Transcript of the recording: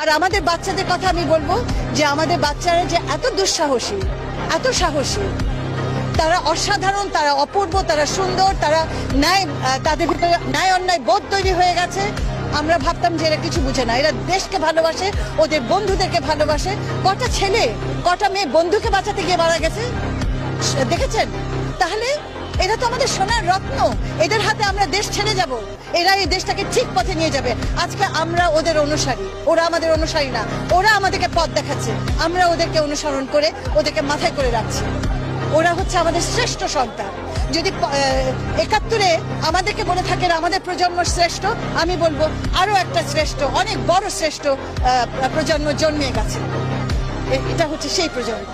আর আমাদের বাচ্চাদের কথা আমি বলবো যে আমাদের বাচ্চারা যে এত দুঃসাহসী, এত সাহসী, তারা অসাধারণ, তারা অপূর্ব, তারা সুন্দর, তারা তাদের ভিতরে ন্যায় অন্যায় বোধ তৈরি হয়ে গেছে। আমরা ভাবতাম যে এরা কিছু বুঝে না, এরা দেশকে ভালোবাসে, ওদের বন্ধুদেরকে ভালোবাসে। কটা ছেলে কটা মেয়ে বন্ধুকে বাঁচাতে গিয়ে মারা গেছে দেখেছেন? তাহলে এরা তো আমাদের সোনার রত্ন, এদের হাতে আমরা দেশ ছেড়ে যাব, এরা এই দেশটাকে ঠিক পথে নিয়ে যাবে। আজকে আমরা ওদের অনুসারী, ওরা আমাদের অনুসারী না, ওরা আমাদেরকে পথ দেখাচ্ছে, আমরা ওদেরকে অনুসরণ করে ওদেরকে মাথায় করে রাখছি। ওরা হচ্ছে আমাদের শ্রেষ্ঠ সন্তান। যদি ৭১-এ আমাদেরকে বলে থাকেন আমাদের প্রজন্ম শ্রেষ্ঠ, আমি বলবো আরো একটা শ্রেষ্ঠ, অনেক বড় শ্রেষ্ঠ প্রজন্ম জন্মে গেছে। এটা হচ্ছে সেই প্রজন্ম।